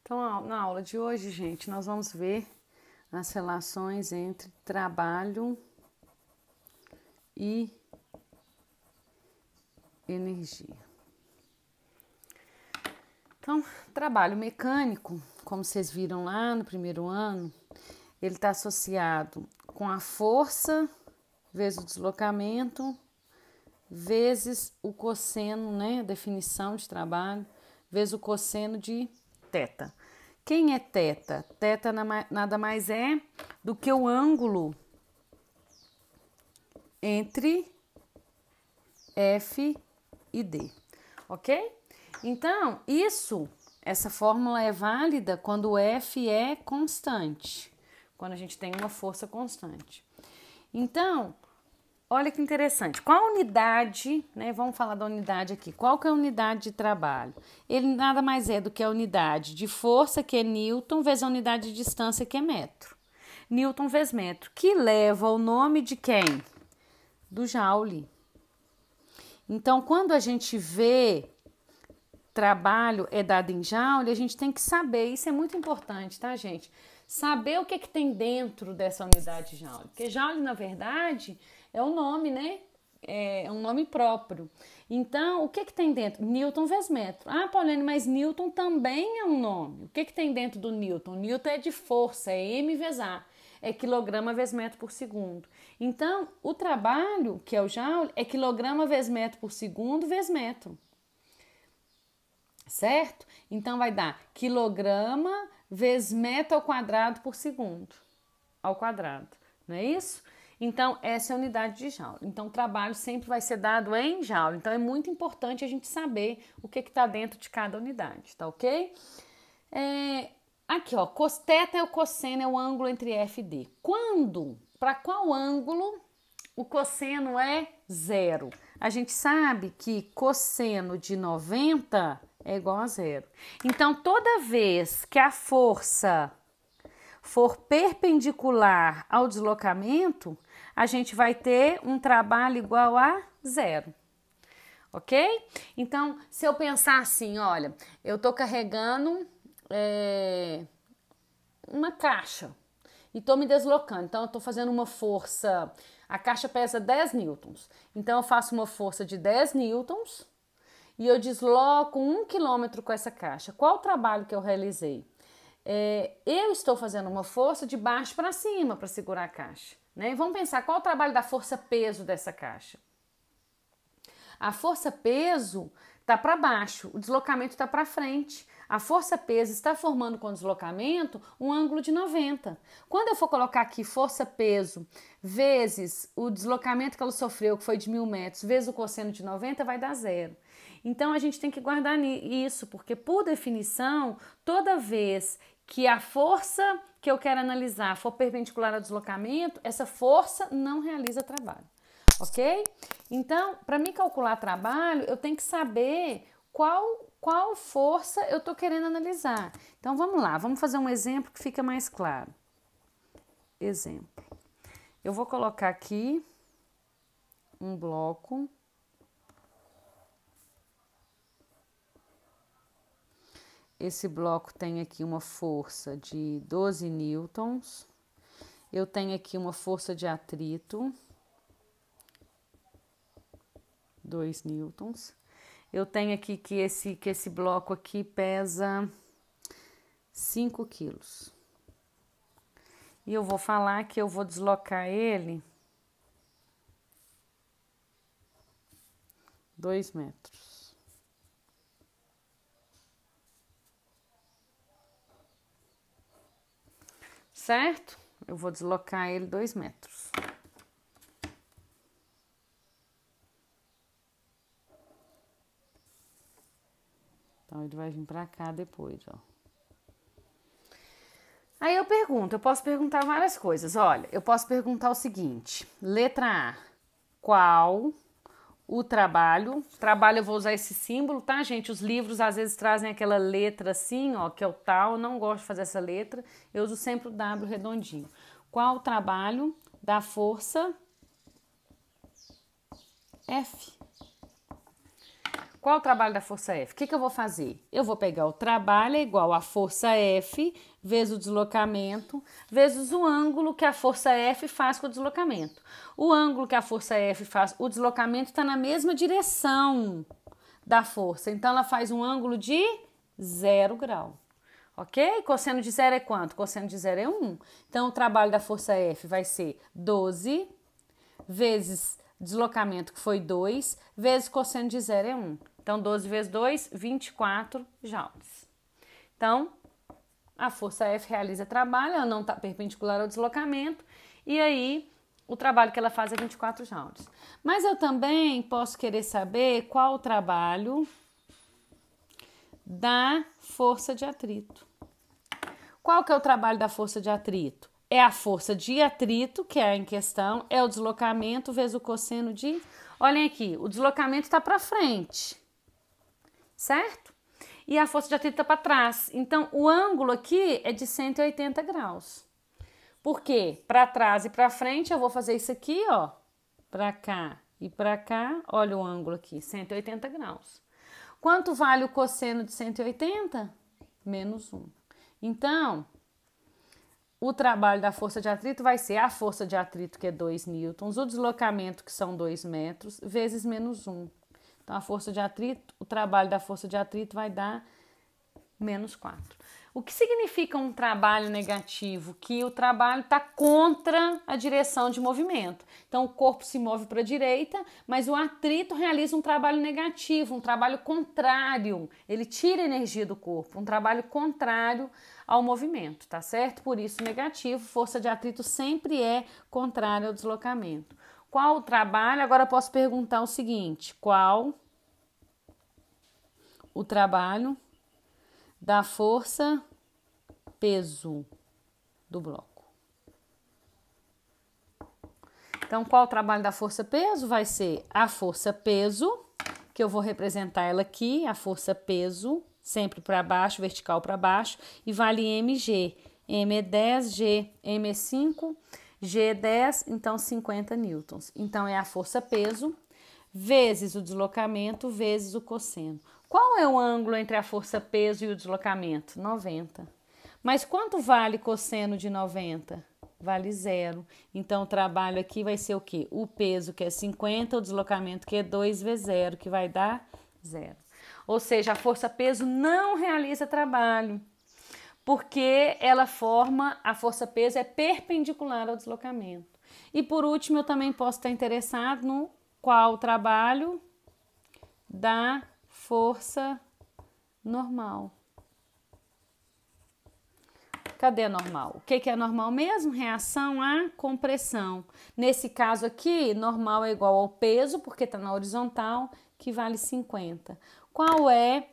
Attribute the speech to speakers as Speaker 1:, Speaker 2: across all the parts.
Speaker 1: Então, na aula de hoje, gente, nós vamos ver as relações entre trabalho e energia. Então, trabalho mecânico, como vocês viram lá no primeiro ano, ele está associado com a força vezes o deslocamento, vezes o cosseno, né, definição de trabalho, vezes o cosseno de θ. Quem é θ? Θ nada mais é do que o ângulo entre F e D, ok? Então, essa fórmula é válida quando o F é constante, quando a gente tem uma força constante. Então, olha que interessante, qual a unidade, né? Vamos falar da unidade aqui. Qual que é a unidade de trabalho? Ele nada mais é do que a unidade de força, que é Newton, vezes a unidade de distância, que é metro. Newton vezes metro, que leva o nome de quem? Do Joule. Então, quando a gente vê trabalho é dado em Joule, a gente tem que saber, isso é muito importante, tá, gente? Saber o que tem dentro dessa unidade de Joule. Porque Joule, na verdade, é um nome, né? É um nome próprio. Então, o que tem dentro? Newton vezes metro. Ah, Pauline, mas Newton também é um nome. O que tem dentro do Newton? Newton é de força, é M vezes A. É quilograma vezes metro por segundo. Então, o trabalho, que é o Joule, é quilograma vezes metro por segundo vezes metro. Certo? Então, vai dar quilograma vezes metro ao quadrado por segundo. Ao quadrado. Não é isso? Então, essa é a unidade de Joule. Então, o trabalho sempre vai ser dado em Joule. Então, é muito importante a gente saber o que está dentro de cada unidade, tá ok? Aqui, ó, cos θ é o cosseno, é o ângulo entre F e D. Para qual ângulo o cosseno é zero? A gente sabe que cosseno de 90 é igual a zero. Então, toda vez que a força for perpendicular ao deslocamento, a gente vai ter um trabalho igual a zero. Ok? Então, se eu pensar assim, olha, eu tô carregando uma caixa e tô me deslocando. Então, eu tô fazendo uma força, a caixa pesa 10 newtons. Então, eu faço uma força de 10 newtons e eu desloco 1 quilômetro com essa caixa. Qual o trabalho que eu realizei? Eu estou fazendo uma força de baixo para cima para segurar a caixa. Né? E vamos pensar qual o trabalho da força-peso dessa caixa. A força-peso está para baixo, o deslocamento está para frente. A força-peso está formando com o deslocamento um ângulo de 90. Quando eu for colocar aqui força-peso vezes o deslocamento que ela sofreu, que foi de 1000 metros, vezes o cosseno de 90, vai dar zero. Então, a gente tem que guardar isso, porque, por definição, toda vez que a força que eu quero analisar for perpendicular ao deslocamento, essa força não realiza trabalho, ok? Então, para mim calcular trabalho, eu tenho que saber qual força eu estou querendo analisar. Então, vamos lá, vamos fazer um exemplo que fica mais claro. Exemplo. Eu vou colocar aqui um bloco. Esse bloco tem aqui uma força de 12 newtons. Eu tenho aqui uma força de atrito, 2 newtons. Eu tenho aqui que esse bloco aqui pesa 5 quilos. E eu vou falar que eu vou deslocar ele 2 metros. Certo? Eu vou deslocar ele 2 metros. Então, ele vai vir pra cá depois, ó. Aí eu posso perguntar várias coisas. Olha, eu posso perguntar o seguinte. Letra A. Qual o trabalho? Trabalho eu vou usar esse símbolo, tá, gente? Os livros às vezes trazem aquela letra assim, ó, que é o tal. Eu não gosto de fazer essa letra. Eu uso sempre o W redondinho. Qual o trabalho da força F? Qual o trabalho da força F? O que eu vou fazer? Eu vou pegar o trabalho é igual a força F vezes o deslocamento, vezes o ângulo que a força F faz com o deslocamento. O ângulo que a força F faz, o deslocamento está na mesma direção da força. Então, ela faz um ângulo de 0 grau. Ok? Cosseno de 0 é quanto? Cosseno de 0 é 1. Então, o trabalho da força F vai ser 12 vezes deslocamento, que foi 2, vezes cosseno de 0 é 1. Então, 12 vezes 2, 24 joules. Então, a força F realiza trabalho, ela não está perpendicular ao deslocamento, e aí o trabalho que ela faz é 24 joules. Mas eu também posso querer saber qual o trabalho da força de atrito. Qual que é o trabalho da força de atrito? É a força de atrito, que é em questão, é o deslocamento vezes o cosseno de... Olhem aqui, o deslocamento está para frente, certo? E a força de atrito está para trás. Então, o ângulo aqui é de 180 graus. Por quê? Para trás e para frente, eu vou fazer isso aqui, ó, para cá e para cá. Olha o ângulo aqui, 180 graus. Quanto vale o cosseno de 180? Menos 1. Então, o trabalho da força de atrito vai ser a força de atrito, que é 2 newtons, o deslocamento, que são 2 metros, vezes menos 1. Então, a força de atrito, o trabalho da força de atrito vai dar menos 4. O que significa um trabalho negativo? Que o trabalho está contra a direção de movimento. Então, o corpo se move para a direita, mas o atrito realiza um trabalho negativo, um trabalho contrário. Ele tira energia do corpo, um trabalho contrário ao movimento, tá certo? Por isso, negativo, força de atrito sempre é contrária ao deslocamento. Qual o trabalho? Agora eu posso perguntar o seguinte: qual o trabalho da força peso do bloco? Então, qual o trabalho da força peso? Vai ser a força peso, que eu vou representar ela aqui, a força peso, sempre para baixo, vertical para baixo, e vale mg. M é 10, G, M é 5, G é 10, então 50 newtons. Então, é a força peso vezes o deslocamento vezes o cosseno. Qual é o ângulo entre a força peso e o deslocamento? 90. Mas quanto vale cosseno de 90? Vale 0. Então, o trabalho aqui vai ser o quê? O peso, que é 50, o deslocamento, que é 2 vezes 0, que vai dar 0. Ou seja, a força peso não realiza trabalho, porque ela forma, a força peso é perpendicular ao deslocamento. E por último, eu também posso estar interessado no qual o trabalho da força normal. Cadê a normal? O que é normal mesmo? Reação à compressão. Nesse caso aqui, normal é igual ao peso, porque está na horizontal, que vale 50. Qual é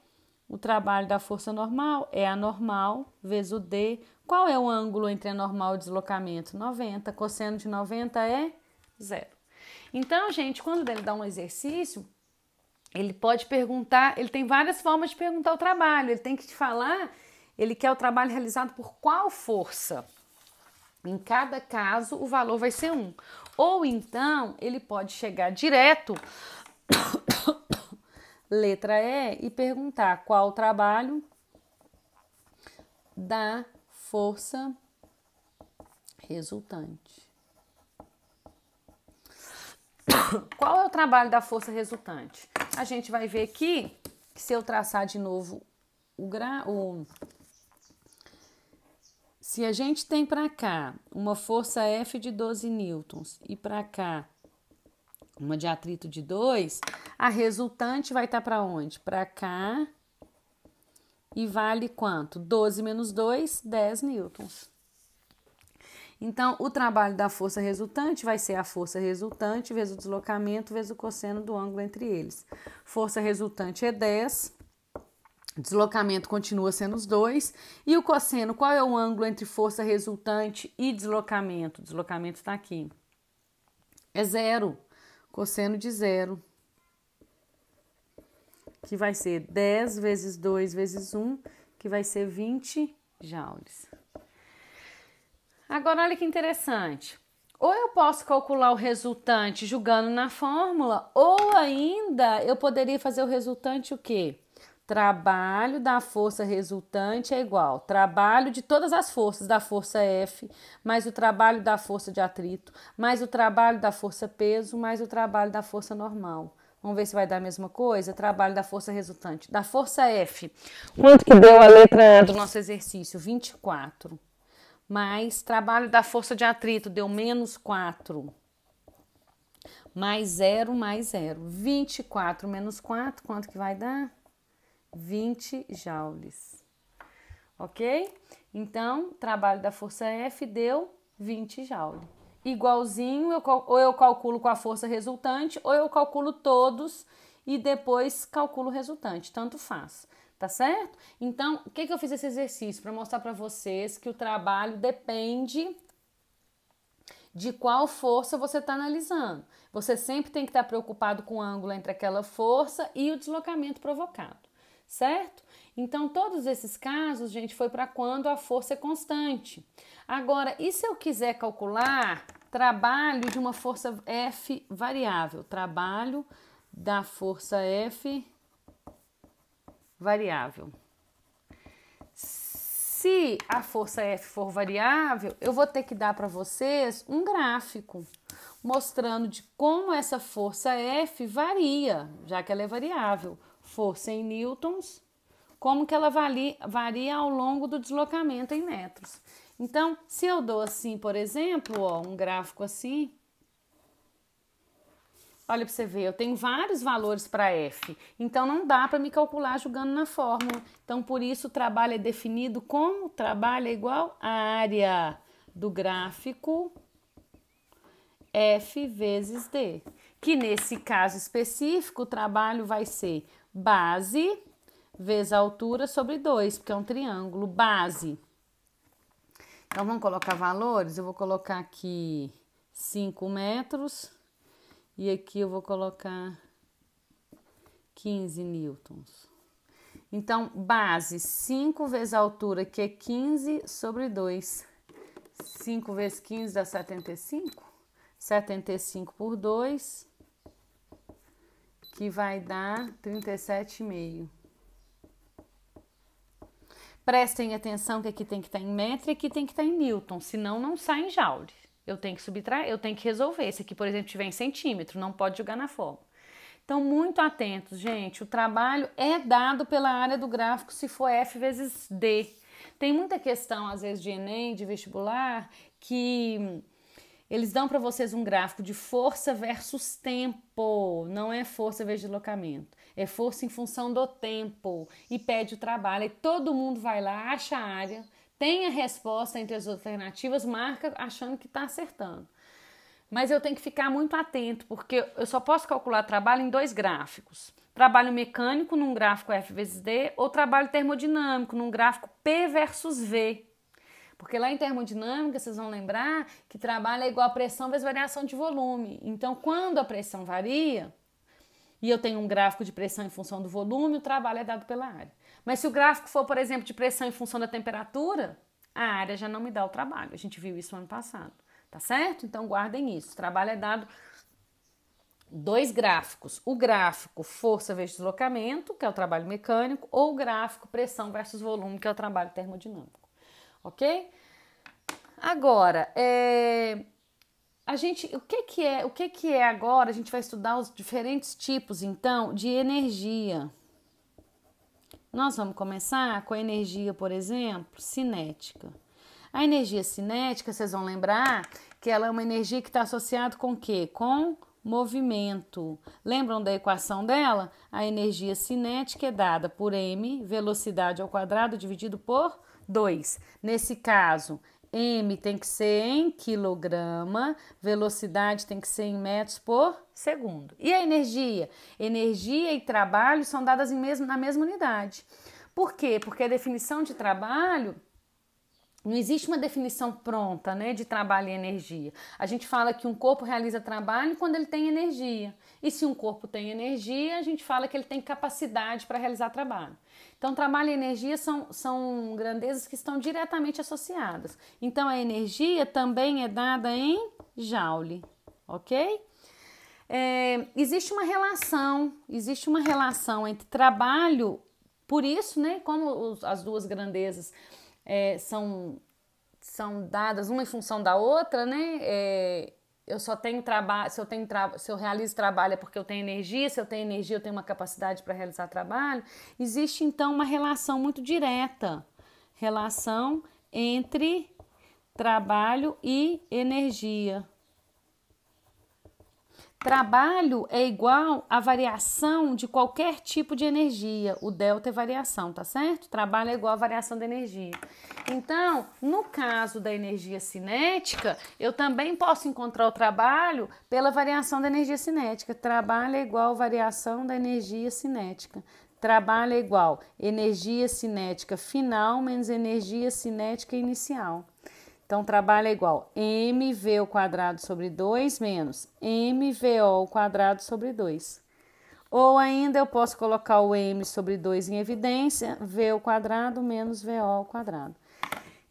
Speaker 1: o trabalho da força normal? É a normal vezes o D. Qual é o ângulo entre a normal e o deslocamento? 90. Cosseno de 90 é 0. Então, gente, quando ele dá um exercício, ele pode perguntar, ele tem várias formas de perguntar o trabalho. Ele tem que te falar, ele quer o trabalho realizado por qual força. Em cada caso, o valor vai ser 1. Ou então, ele pode chegar direto, letra E, e perguntar qual o trabalho da força resultante. Qual é o trabalho da força resultante? A gente vai ver aqui, que se eu traçar de novo se a gente tem para cá uma força F de 12 newtons e para cá uma de atrito de 2, a resultante vai estar para onde? Para cá, e vale quanto? 12 menos 2, 10 newtons. Então, o trabalho da força resultante vai ser a força resultante vezes o deslocamento vezes o cosseno do ângulo entre eles. Força resultante é 10, deslocamento continua sendo os 2, e o cosseno, qual é o ângulo entre força resultante e deslocamento? O deslocamento está aqui. É 0, cosseno de 0, que vai ser 10 vezes 2 vezes 1, que vai ser 20 joules. Agora, olha que interessante. Ou eu posso calcular o resultante jogando na fórmula, ou ainda eu poderia fazer o resultante o quê? Trabalho da força resultante é igual trabalho de todas as forças da força F, mais o trabalho da força de atrito, mais o trabalho da força peso, mais o trabalho da força normal. Vamos ver se vai dar a mesma coisa? Trabalho da força resultante. Da força F. Quanto que deu a letra A do nosso exercício? 24. Mais trabalho da força de atrito deu menos 4. Mais 0, mais 0. 24 menos 4, quanto que vai dar? 20 joules. Ok? Então, trabalho da força F deu 20 joules. Igualzinho, ou eu calculo com a força resultante, ou eu calculo todos e depois calculo o resultante. Tanto faz. Tá certo? Então, o que eu fiz esse exercício? Para mostrar para vocês que o trabalho depende de qual força você está analisando. Você sempre tem que estar preocupado com o ângulo entre aquela força e o deslocamento provocado, certo? Então, todos esses casos, gente, foi para quando a força é constante. Agora, e se eu quiser calcular trabalho de uma força F variável? Trabalho da força F variável. Se a força F for variável, eu vou ter que dar para vocês um gráfico mostrando de como essa força F varia, já que ela é variável. Força em newtons, como que ela varia ao longo do deslocamento em metros. Então, se eu dou assim, por exemplo, ó, um gráfico assim, olha para você ver, eu tenho vários valores para F, então não dá para me calcular jogando na fórmula. Então, por isso, o trabalho é definido como trabalho é igual a área do gráfico F vezes D. Que nesse caso específico, o trabalho vai ser base vezes a altura sobre 2, porque é um triângulo, base. Então, vamos colocar valores? Eu vou colocar aqui 5 metros. E aqui eu vou colocar 15 newtons. Então, base 5 vezes a altura, que é 15 sobre 2. 5 vezes 15 dá 75. 75 por 2, que vai dar 37,5. Prestem atenção que aqui tem que estar em metro e aqui tem que estar em newton, senão não sai em joule. Eu tenho que subtrair, eu tenho que resolver. Esse aqui, por exemplo, tiver em centímetro, não pode jogar na fórmula. Então, muito atentos, gente. O trabalho é dado pela área do gráfico se for F vezes D. Tem muita questão, às vezes, de Enem, de vestibular, que eles dão para vocês um gráfico de força versus tempo. Não é força vezes deslocamento. É força em função do tempo. E pede o trabalho. E todo mundo vai lá, acha a área, tem a resposta entre as alternativas, marca achando que está acertando. Mas eu tenho que ficar muito atento, porque eu só posso calcular trabalho em 2 gráficos. Trabalho mecânico num gráfico F vezes D ou trabalho termodinâmico num gráfico P versus V. Porque lá em termodinâmica, vocês vão lembrar que trabalho é igual a pressão vezes variação de volume. Então, quando a pressão varia, e eu tenho um gráfico de pressão em função do volume, o trabalho é dado pela área. Mas se o gráfico for, por exemplo, de pressão em função da temperatura, a área já não me dá o trabalho. A gente viu isso no ano passado, tá certo? Então guardem isso. O trabalho é dado 2 gráficos. O gráfico força vezes deslocamento, que é o trabalho mecânico, ou o gráfico pressão versus volume, que é o trabalho termodinâmico. Ok? Agora, o que é agora? A gente vai estudar os diferentes tipos, então, de energia. Nós vamos começar com a energia, por exemplo, cinética. A energia cinética, vocês vão lembrar que ela é uma energia que está associada com o quê? Com movimento. Lembram da equação dela? A energia cinética é dada por m, velocidade ao quadrado, dividido por 2. Nesse caso, m tem que ser em quilograma, velocidade tem que ser em metros por segundo. E a energia? Energia e trabalho são dadas na mesma unidade. Por quê? Porque a definição de trabalho, não existe uma definição pronta, né, de trabalho e energia. A gente fala que um corpo realiza trabalho quando ele tem energia. E se um corpo tem energia, a gente fala que ele tem capacidade para realizar trabalho. Então, trabalho e energia são grandezas que estão diretamente associadas. Então, a energia também é dada em joule, ok? Existe uma relação entre trabalho, por isso, né, como as duas grandezas são dadas uma em função da outra, né? Eu só tenho trabalho, se eu realizo trabalho é porque eu tenho energia, se eu tenho energia eu tenho uma capacidade para realizar trabalho. Existe então uma relação muito direta, relação entre trabalho e energia. Trabalho é igual a variação de qualquer tipo de energia. O delta é variação, tá certo? Trabalho é igual a variação da energia. Então, no caso da energia cinética, eu também posso encontrar o trabalho pela variação da energia cinética. Trabalho é igual a variação da energia cinética. Trabalho é igual energia cinética final menos energia cinética inicial. Então, trabalho é igual mv ao quadrado sobre 2 menos mvo ao quadrado sobre 2. Ou ainda eu posso colocar o m sobre 2 em evidência, v ao quadrado menos vo ao quadrado.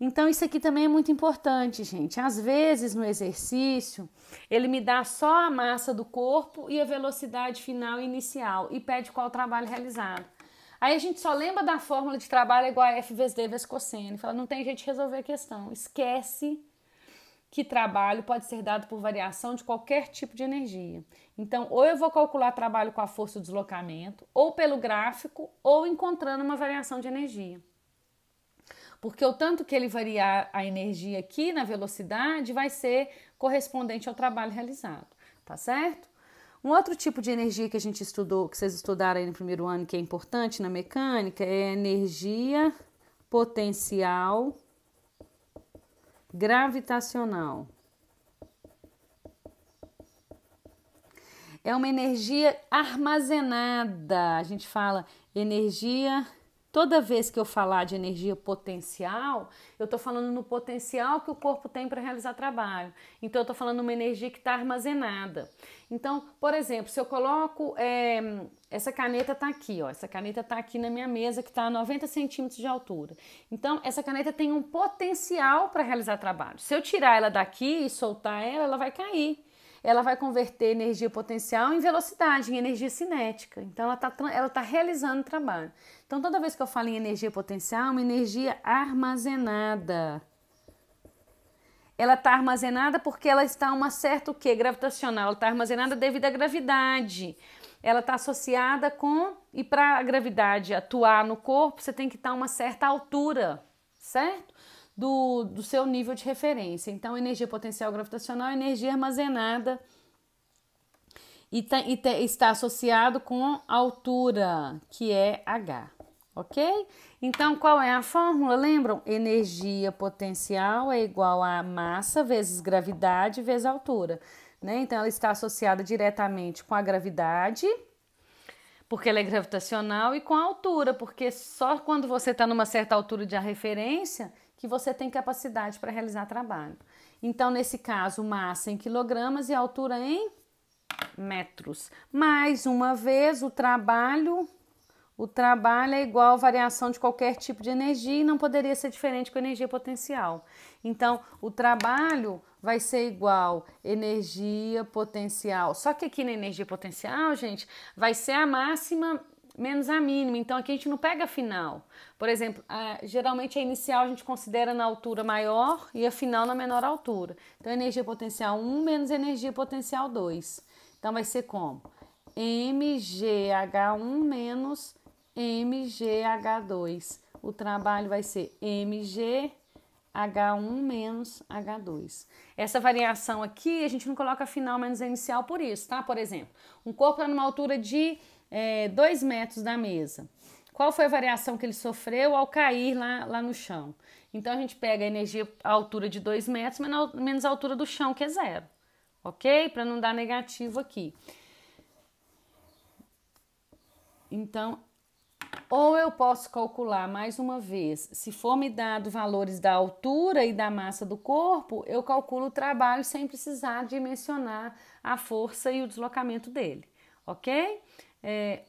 Speaker 1: Então, isso aqui também é muito importante, gente. Às vezes, no exercício, ele me dá só a massa do corpo e a velocidade final e inicial e pede qual o trabalho realizado. Aí a gente só lembra da fórmula de trabalho igual a F vezes D vezes cosseno. Fala, não tem jeito de resolver a questão. Esquece que trabalho pode ser dado por variação de qualquer tipo de energia. Então, ou eu vou calcular trabalho com a força do deslocamento, ou pelo gráfico, ou encontrando uma variação de energia. Porque o tanto que ele variar a energia aqui na velocidade vai ser correspondente ao trabalho realizado, tá certo? Um outro tipo de energia que a gente estudou, que vocês estudaram aí no primeiro ano, que é importante na mecânica, é a energia potencial gravitacional. É uma energia armazenada. A gente fala energia. Toda vez que eu falar de energia potencial, eu estou falando no potencial que o corpo tem para realizar trabalho. Então, eu estou falando uma energia que está armazenada. Então, por exemplo, se eu coloco... essa caneta está aqui, ó. Essa caneta está aqui na minha mesa, que está a 90 centímetros de altura. Então, essa caneta tem um potencial para realizar trabalho. Se eu tirar ela daqui e soltar ela, ela vai cair. Ela vai converter energia potencial em velocidade, em energia cinética. Então, ela tá realizando trabalho. Então, toda vez que eu falo em energia potencial, é uma energia armazenada. Ela está armazenada porque ela está a uma certa o quê? Gravitacional. Ela está armazenada devido à gravidade. Ela está associada com... E para a gravidade atuar no corpo, você tem que estar a uma certa altura, certo? Do seu nível de referência. Então, energia potencial gravitacional é energia armazenada e está associado com altura, que é H, ok? Então, qual é a fórmula? Lembram? Energia potencial é igual a massa vezes gravidade vezes altura, né? Então, ela está associada diretamente com a gravidade, porque ela é gravitacional, e com a altura, porque só quando você está numa certa altura de referência que você tem capacidade para realizar trabalho. Então, nesse caso, massa em quilogramas e altura em metros. Mais uma vez, o trabalho é igual a variação de qualquer tipo de energia e não poderia ser diferente com energia potencial. Então, o trabalho vai ser igual energia potencial. Só que aqui na energia potencial, gente, vai ser a máxima menos a mínima. Então, aqui a gente não pega a final. Por exemplo, geralmente a inicial a gente considera na altura maior e a final na menor altura. Então, energia potencial 1 menos energia potencial 2. Então, vai ser como? mgh1 menos mgh2. O trabalho vai ser mgh1 menos h2. Essa variação aqui, a gente não coloca final menos a inicial por isso, tá? Por exemplo, um corpo está numa altura de 2 metros da mesa. Qual foi a variação que ele sofreu ao cair lá no chão? Então, a gente pega a energia, a altura de 2 metros menos a altura do chão, que é 0. Ok? Para não dar negativo aqui. Então, ou eu posso calcular mais uma vez, se for me dado valores da altura e da massa do corpo, eu calculo o trabalho sem precisar dimensionar a força e o deslocamento dele, ok?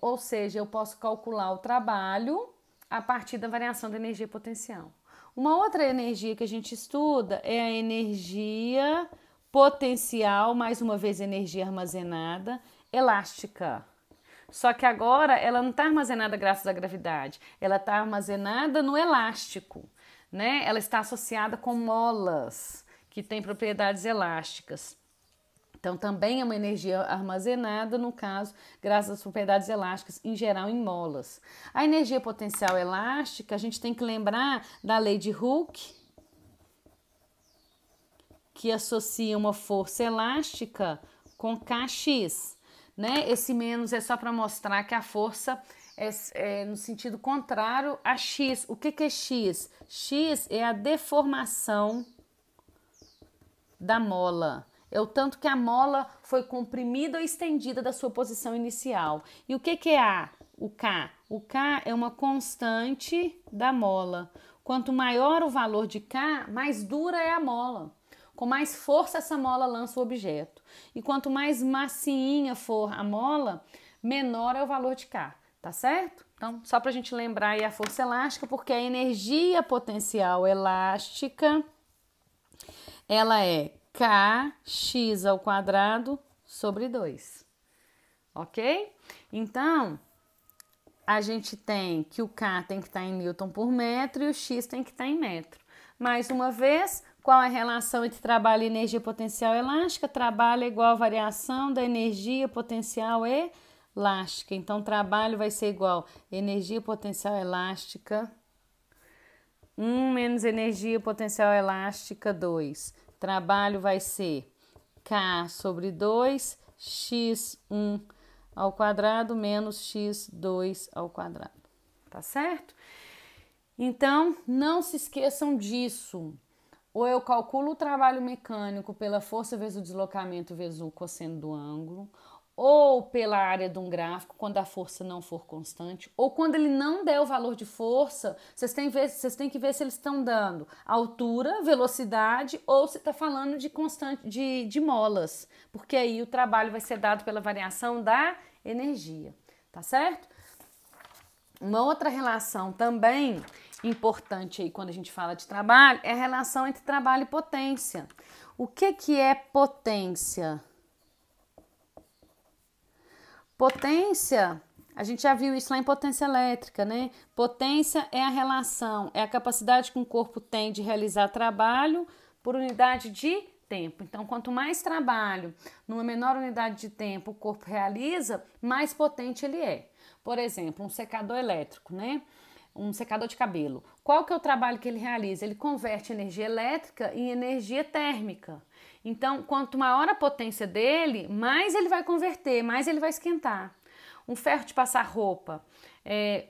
Speaker 1: Ou seja, eu posso calcular o trabalho a partir da variação da energia potencial. Uma outra energia que a gente estuda é a energia potencial, mais uma vez energia armazenada, elástica. Só que agora ela não está armazenada graças à gravidade, ela está armazenada no elástico, né? Ela está associada com molas, que têm propriedades elásticas. Então, também é uma energia armazenada, no caso, graças às propriedades elásticas, em geral em molas. A energia potencial elástica, a gente tem que lembrar da lei de Hooke, que associa uma força elástica com Kx. Né? Esse menos é só para mostrar que a força é no sentido contrário a x. O que é x? X é a deformação da mola. É o tanto que a mola foi comprimida ou estendida da sua posição inicial. E o que é o K? O K é uma constante da mola. Quanto maior o valor de K, mais dura é a mola. Com mais força essa mola lança o objeto. E quanto mais massinha for a mola, menor é o valor de K, tá certo? Então, só para a gente lembrar aí a força elástica, porque a energia potencial elástica, ela é Kx ao quadrado sobre 2, ok? Então, a gente tem que o K tem que estar em Newton por metro e o X tem que estar em metro. Mais uma vez, qual é a relação entre trabalho e energia potencial elástica? Trabalho é igual a variação da energia potencial elástica. Então, trabalho vai ser igual a energia potencial elástica 1 menos energia potencial elástica 2. Trabalho vai ser K sobre 2, x1 ao quadrado menos x2 ao quadrado. Tá certo? Então, não se esqueçam disso. Ou eu calculo o trabalho mecânico pela força vezes o deslocamento vezes o cosseno do ângulo, ou pela área de um gráfico, quando a força não for constante, ou quando ele não der o valor de força, vocês têm que ver se eles estão dando altura, velocidade, ou se está falando de constante de molas, porque aí o trabalho vai ser dado pela variação da energia, tá certo? Uma outra relação também importante aí quando a gente fala de trabalho é a relação entre trabalho e potência. O que é potência? Potência, a gente já viu isso lá em potência elétrica, né? Potência é a relação, é a capacidade que um corpo tem de realizar trabalho por unidade de tempo. Então, quanto mais trabalho numa menor unidade de tempo o corpo realiza, mais potente ele é. Por exemplo, um secador elétrico, né? Um secador de cabelo. Qual que é o trabalho que ele realiza? Ele converte energia elétrica em energia térmica. Então, quanto maior a potência dele, mais ele vai converter, mais ele vai esquentar. Um ferro de passar roupa,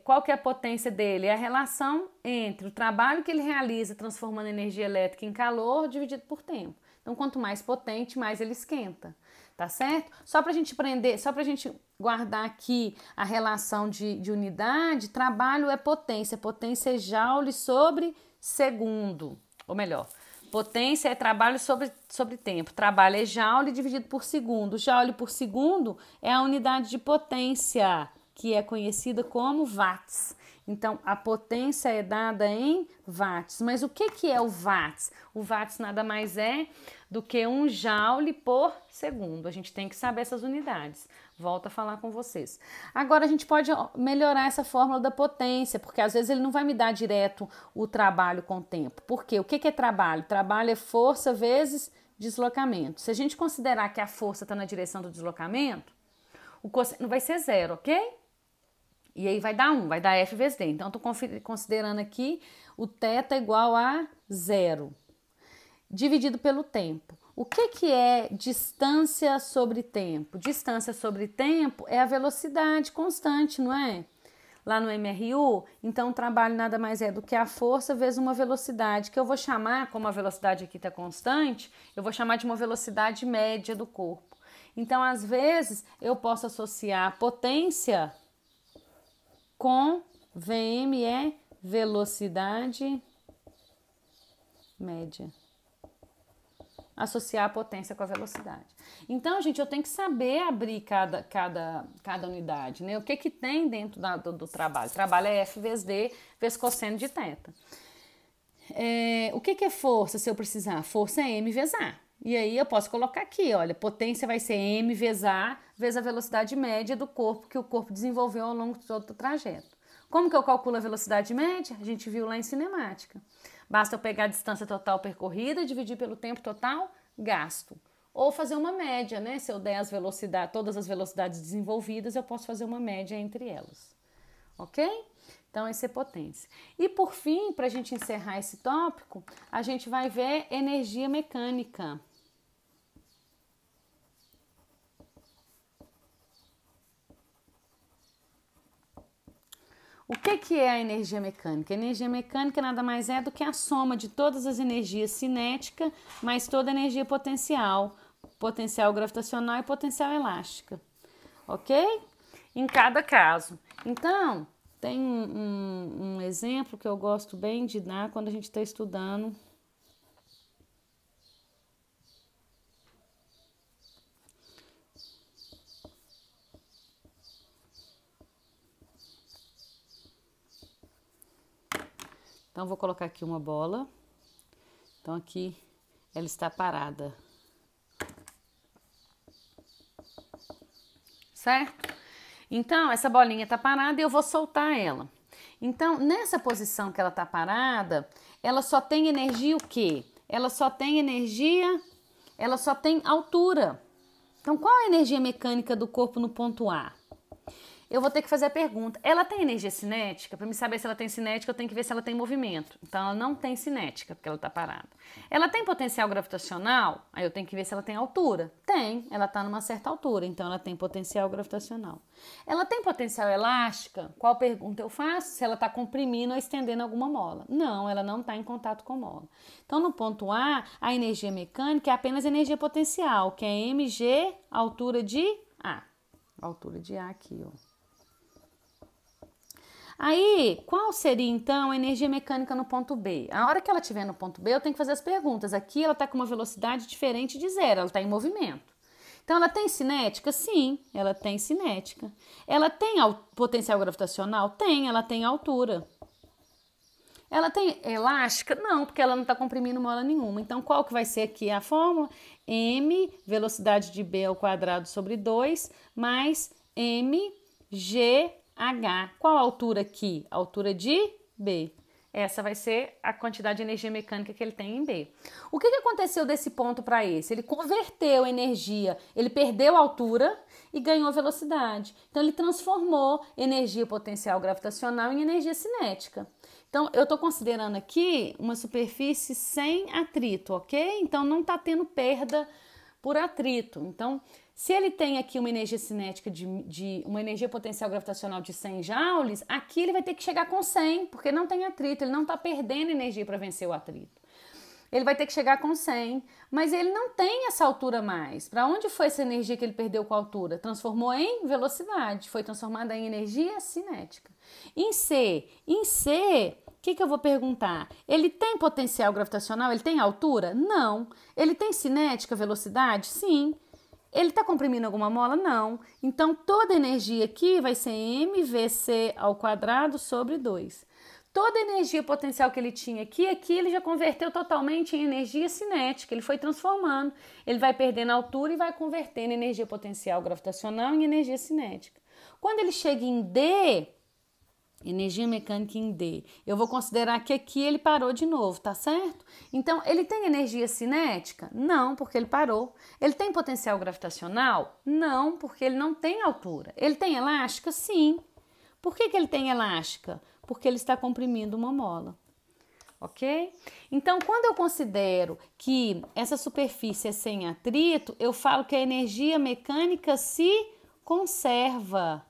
Speaker 1: qual que é a potência dele? É a relação entre o trabalho que ele realiza transformando energia elétrica em calor dividido por tempo. Então, quanto mais potente, mais ele esquenta, tá certo? Só pra gente aprender, só pra gente guardar aqui a relação de unidade, trabalho é potência é joule sobre segundo, ou melhor, potência é trabalho sobre tempo, trabalho é joule dividido por segundo, joule por segundo é a unidade de potência, que é conhecida como watts. Então, a potência é dada em watts. Mas o que é o watts? O watts nada mais é do que 1 joule por segundo. A gente tem que saber essas unidades. Volto a falar com vocês. Agora, a gente pode melhorar essa fórmula da potência, porque às vezes ele não vai me dar direto o trabalho com o tempo. Por quê? O que é trabalho? Trabalho é força vezes deslocamento. Se a gente considerar que a força está na direção do deslocamento, o cosseno vai ser 0, ok? E aí vai dar 1, vai dar F vezes D. Então, estou considerando aqui o θ igual a 0, dividido pelo tempo. O que é distância sobre tempo? Distância sobre tempo é a velocidade constante, não é? Lá no MRU, então o trabalho nada mais é do que a força vezes uma velocidade, que eu vou chamar, como a velocidade aqui está constante, eu vou chamar de uma velocidade média do corpo. Então, às vezes, eu posso associar a potência com VM é velocidade média. Associar a potência com a velocidade. Então, gente, eu tenho que saber abrir cada unidade, né? O que tem dentro do trabalho? O trabalho é F vezes D vezes cosseno de θ. O que é força, se eu precisar? Força é M vezes A. E aí eu posso colocar aqui, olha, potência vai ser m vezes a velocidade média do corpo que o corpo desenvolveu ao longo de todo o trajeto. Como que eu calculo a velocidade média? A gente viu lá em cinemática. Basta eu pegar a distância total percorrida, dividir pelo tempo total gasto. Ou fazer uma média, né? Se eu der as velocidades, todas as velocidades desenvolvidas, eu posso fazer uma média entre elas. Ok? Então, essa é potência. E por fim, para a gente encerrar esse tópico, a gente vai ver energia mecânica. O que é a energia mecânica? A energia mecânica nada mais é do que a soma de todas as energias cinética, mais toda a energia potencial, potencial gravitacional e potencial elástica, ok? Em cada caso. Então, tem um exemplo que eu gosto bem de dar quando a gente está estudando. Então, vou colocar aqui uma bola. Então, aqui ela está parada. Certo? Então, essa bolinha está parada e eu vou soltar ela. Então, nessa posição que ela está parada, ela só tem energia o quê? Ela só tem altura. Então, qual a energia mecânica do corpo no ponto A? Eu vou ter que fazer a pergunta, ela tem energia cinética? Para me saber se ela tem cinética, eu tenho que ver se ela tem movimento. Então, ela não tem cinética, porque ela está parada. Ela tem potencial gravitacional? Aí eu tenho que ver se ela tem altura. Tem, ela está numa certa altura, então ela tem potencial gravitacional. Ela tem potencial elástica? Qual pergunta eu faço? Se ela está comprimindo ou estendendo alguma mola. Não, ela não está em contato com mola. Então, no ponto A, a energia mecânica é apenas energia potencial, que é mg, altura de A. Altura de A aqui, ó. Aí, qual seria então a energia mecânica no ponto B? A hora que ela estiver no ponto B, eu tenho que fazer as perguntas. Aqui ela está com uma velocidade diferente de zero, ela está em movimento. Então, ela tem cinética? Sim, ela tem cinética. Ela tem potencial gravitacional? Tem, ela tem altura. Ela tem elástica? Não, porque ela não está comprimindo mola nenhuma. Então, qual que vai ser aqui a fórmula? M, velocidade de B ao quadrado sobre 2, mais mg H. Qual a altura aqui? A altura de B. Essa vai ser a quantidade de energia mecânica que ele tem em B. O que aconteceu desse ponto para esse? Ele converteu energia, ele perdeu altura e ganhou velocidade. Então, ele transformou energia potencial gravitacional em energia cinética. Então, eu estou considerando aqui uma superfície sem atrito, ok? Então, não está tendo perda por atrito. Então, se ele tem aqui uma energia cinética de uma energia potencial gravitacional de 100 joules, aqui ele vai ter que chegar com 100, porque não tem atrito, ele não está perdendo energia para vencer o atrito. Ele vai ter que chegar com 100, mas ele não tem essa altura mais. Para onde foi essa energia que ele perdeu com a altura? Transformou em velocidade, foi transformada em energia cinética. Em C, o que eu vou perguntar? Ele tem potencial gravitacional? Ele tem altura? Não. Ele tem cinética, velocidade? Sim. Ele está comprimindo alguma mola? Não. Então, toda energia aqui vai ser mvc ao quadrado sobre 2. Toda a energia potencial que ele tinha aqui ele já converteu totalmente em energia cinética. Ele foi transformando. Ele vai perdendo altura e vai convertendo energia potencial gravitacional em energia cinética. Quando ele chega em D, energia mecânica em D, eu vou considerar que aqui ele parou de novo, tá certo? Então, ele tem energia cinética? Não, porque ele parou. Ele tem potencial gravitacional? Não, porque ele não tem altura. Ele tem elástica? Sim. Por que ele tem elástica? Porque ele está comprimindo uma mola. Ok? Então, quando eu considero que essa superfície é sem atrito, eu falo que a energia mecânica se conserva.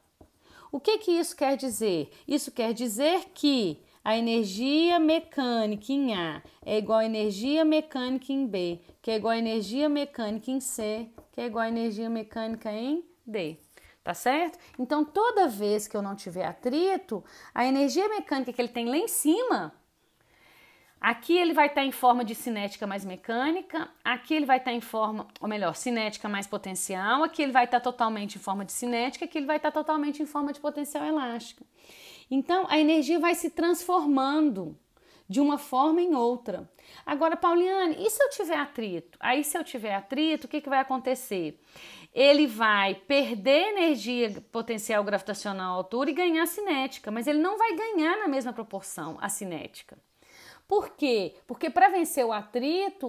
Speaker 1: O que isso quer dizer? Isso quer dizer que a energia mecânica em A é igual a energia mecânica em B, que é igual a energia mecânica em C, que é igual a energia mecânica em D. Tá certo? Então, toda vez que eu não tiver atrito, a energia mecânica que ele tem lá em cima, aqui ele vai estar em forma de cinética mais mecânica, aqui ele vai estar em forma, ou melhor, cinética mais potencial, aqui ele vai estar totalmente em forma de cinética, aqui ele vai estar totalmente em forma de potencial elástica. Então, a energia vai se transformando de uma forma em outra. Agora, Pauliane, e se eu tiver atrito? Aí, se eu tiver atrito, o que vai acontecer? Ele vai perder energia potencial gravitacional à altura e ganhar cinética, mas ele não vai ganhar na mesma proporção a cinética. Por quê? Porque para vencer o atrito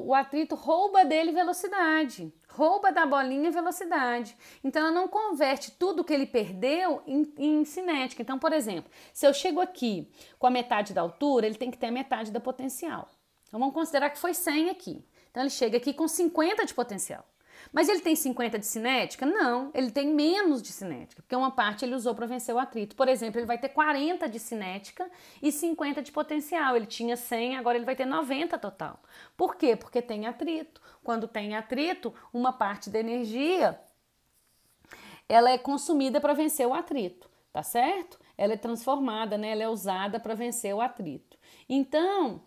Speaker 1: rouba dele velocidade, rouba da bolinha velocidade. Então, ela não converte tudo que ele perdeu em cinética. Então, por exemplo, se eu chego aqui com a metade da altura, ele tem que ter a metade da potencial. Então, vamos considerar que foi 100 aqui. Então, ele chega aqui com 50 de potencial. Mas ele tem 50 de cinética? Não, ele tem menos de cinética, porque uma parte ele usou para vencer o atrito. Por exemplo, ele vai ter 40 de cinética e 50 de potencial. Ele tinha 100, agora ele vai ter 90 total. Por quê? Porque tem atrito. Quando tem atrito, uma parte da energia ela é consumida para vencer o atrito, tá certo? Ela é transformada, né? Ela é usada para vencer o atrito. Então,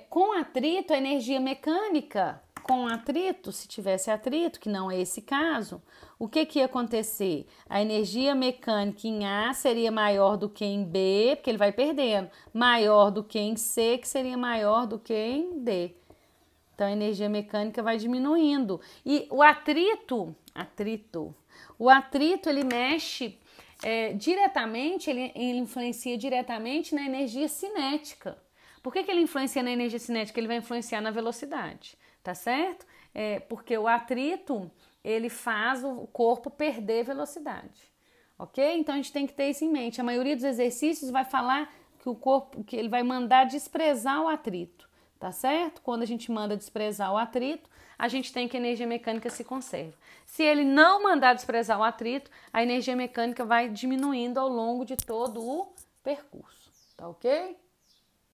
Speaker 1: com atrito, a energia mecânica... Com atrito, se tivesse atrito, que não é esse caso, o que ia acontecer? A energia mecânica em A seria maior do que em B, porque ele vai perdendo, maior do que em C, que seria maior do que em D. Então, a energia mecânica vai diminuindo. E o atrito ele mexe diretamente, ele influencia diretamente na energia cinética. Por que ele influencia na energia cinética? Ele vai influenciar na velocidade. Tá certo? Porque o atrito, ele faz o corpo perder velocidade, ok? Então, a gente tem que ter isso em mente. A maioria dos exercícios vai falar que o corpo, que ele vai mandar desprezar o atrito, tá certo? Quando a gente manda desprezar o atrito, a gente tem que a energia mecânica se conserva. Se ele não mandar desprezar o atrito, a energia mecânica vai diminuindo ao longo de todo o percurso, tá ok?